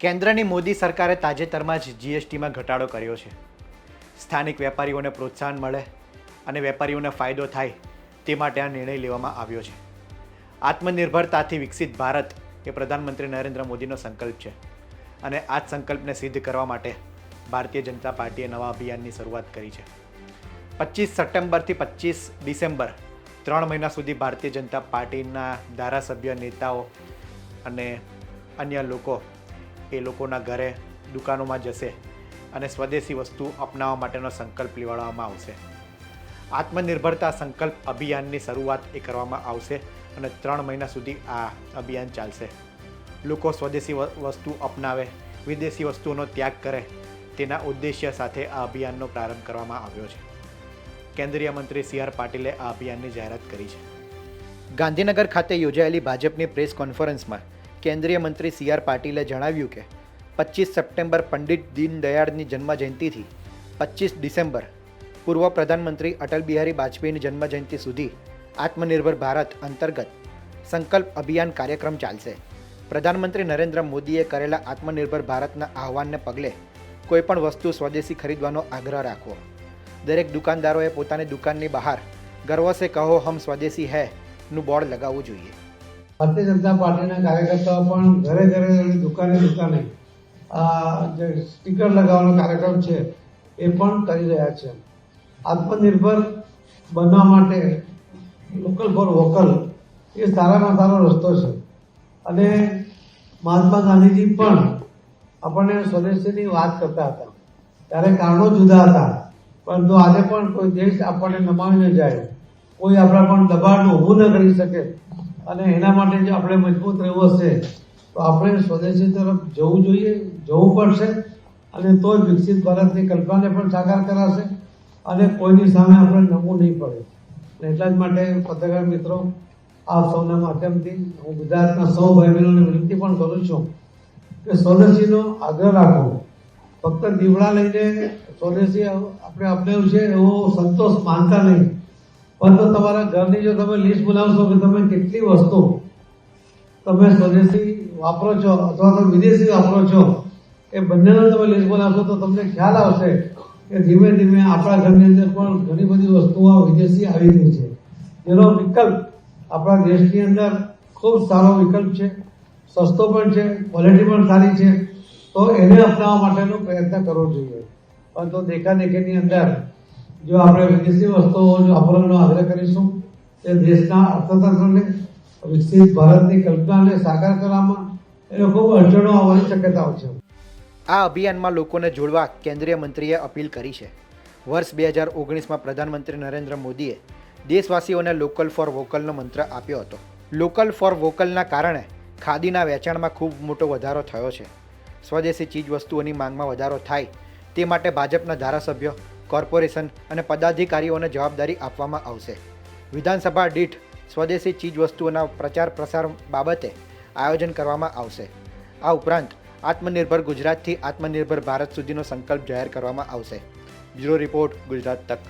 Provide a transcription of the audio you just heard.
કેન્દ્રની મોદી સરકારે તાજેતરમાં જ જીએસટીમાં ઘટાડો કર્યો છે. સ્થાનિક વેપારીઓને પ્રોત્સાહન મળે અને વેપારીઓને ફાયદો થાય તે માટે આ નિર્ણય લેવામાં આવ્યો છે. આત્મનિર્ભરતાથી વિકસિત ભારત એ પ્રધાનમંત્રી નરેન્દ્ર મોદીનો સંકલ્પ છે અને આ જ સંકલ્પને સિદ્ધ કરવા માટે ભારતીય જનતા પાર્ટીએ નવા અભિયાનની શરૂઆત કરી છે. 25 સપ્ટેમ્બરથી 25 ડિસેમ્બર 3 મહિના સુધી ભારતીય જનતા પાર્ટીના ધારાસભ્ય, નેતાઓ અને અન્ય લોકો એ લોકોના ઘરે, દુકાનોમાં જશે અને સ્વદેશી વસ્તુ અપનાવવા માટેનો સંકલ્પ લેવડાવવામાં આવશે. આત્મનિર્ભરતા સંકલ્પ અભિયાનની શરૂઆત એ કરવામાં આવશે અને 3 મહિના સુધી આ અભિયાન ચાલશે. લોકો સ્વદેશી વસ્તુ અપનાવે, વિદેશી વસ્તુઓનો ત્યાગ કરે તેના ઉદ્દેશ્ય સાથે આ અભિયાનનો પ્રારંભ કરવામાં આવ્યો છે. કેન્દ્રીય મંત્રી સી.આર. પાટીલે આ અભિયાનની જાહેરાત કરી છે. ગાંધીનગર ખાતે યોજાયેલી ભાજપની પ્રેસ કોન્ફરન્સમાં કેન્દ્રીય મંત્રી સી.આર. પાટીલે જણાવ્યું કે 25 સપ્ટેમ્બર પંડિત દીનદયાળની જન્મજયંતિથી 25 ડિસેમ્બર પૂર્વ પ્રધાનમંત્રી અટલ બિહારી વાજપેયીની જન્મજયંતિ સુધી આત્મનિર્ભર ભારત અંતર્ગત સંકલ્પ અભિયાન કાર્યક્રમ ચાલશે. પ્રધાનમંત્રી નરેન્દ્ર મોદીએ કરેલા આત્મનિર્ભર ભારતના આહવાનને પગલે કોઈપણ વસ્તુ સ્વદેશી ખરીદવાનો આગ્રહ રાખવો. દરેક દુકાનદારોએ પોતાની દુકાનની બહાર ગર્વ સે કહો હમ સ્વદેશી હૈ નું બોર્ડ લગાવવું જોઈએ. ભારતીય જનતા પાર્ટીના કાર્યકર્તાઓ પણ ઘરે ઘરે દુકાને જે સ્ટીકર લગાવવાનો કાર્યક્રમ છે એ પણ કરી રહ્યા છે. આત્મનિર્ભર બનવા માટે લોકલ ફોર વોકલ એ સારામાં સારો રસ્તો છે અને મહાત્મા ગાંધીજી પણ આપણને સ્વદેશીની વાત કરતા હતા. ત્યારે કારણો જુદા હતા, પરંતુ આજે પણ કોઈ દેશ આપણને નમાવી ન જાય, કોઈ આપણા પણ દબાણ ઊભું ન કરી શકે અને એના માટે જો આપણે મજબૂત રહેવું હશે તો આપણે સ્વદેશી તરફ જવું પડશે અને તો જ વિકસિત ભારતની કલ્પનાને પણ સાકાર કરાશે અને કોઈની સામે આપણે નમવું નહીં પડે. એટલા જ માટે પત્રકાર મિત્રો, આપ સૌના માધ્યમથી હું ગુજરાતના સૌ ભાઈ બહેનોને વિનંતી પણ કરું છું કે સ્વદેશીનો આગ્રહ રાખો. ફક્ત દીવડા લઈને સ્વદેશી આપણે અપનાવ્યું છે એવો સંતોષ માનતા નહીં, પરંતુ તમારા ઘરની જો તમે લિસ્ટ બનાવશો કે તમે કેટલી વસ્તુ તમે સ્વદેશી વાપરો છો અથવા તો વિદેશી વાપરો છો, એ બંનેનો તમે લિસ્ટ બનાવશો તો તમને ખ્યાલ આવશે કે ધીમે ધીમે આપણા ઘરની અંદર પણ ઘણી બધી વસ્તુઓ વિદેશી આવી રહી છે, જેનો વિકલ્પ આપણા દેશની અંદર ખૂબ સારો વિકલ્પ છે, સસ્તો પણ છે, ક્વોલિટી પણ સારી છે. તો એને અપનાવવા માટેનો પ્રયત્ન કરવો જોઈએ. પરંતુ દેખાદેખીની અંદર જો આપણે વિદેશી વસ્તુઓ વાપરવાનો આગ્રહ કરીશું તે દેશના અર્થતંત્રને, વિકસિત ભારતની કલ્પનાને સાકાર કરવામાં એને ખૂબ અડચણો આવવાની શક્યતાઓ છે. આ અભિયાનમાં લોકોને જોડવા કેન્દ્રીય મંત્રીએ અપીલ કરી છે. વર્ષ 2019માં પ્રધાનમંત્રી નરેન્દ્ર મોદીએ દેશવાસીઓને લોકલ ફોર વોકલનો મંત્ર આપ્યો હતો. લોકલ ફોર વોકલના કારણે ખાદીના વેચાણમાં ખૂબ મોટો વધારો થયો છે. સ્વદેશી ચીજવસ્તુઓની માંગમાં વધારો થાય તે માટે ભાજપના ધારાસભ્યો, કોર્પોરેશન અને પદાધિકારીઓને જવાબદારી આપવામાં આવશે. વિધાનસભા દીઠ સ્વદેશી ચીજવસ્તુઓના પ્રચાર પ્રસાર બાબતે આયોજન કરવામાં આવશે. આ ઉપરાંત આત્મનિર્ભર ગુજરાતથી આત્મનિર્ભર ભારત સુધીનો સંકલ્પ જાહેર કરવામાં આવશે. બ્યુરો રિપોર્ટ, ગુજરાત તક.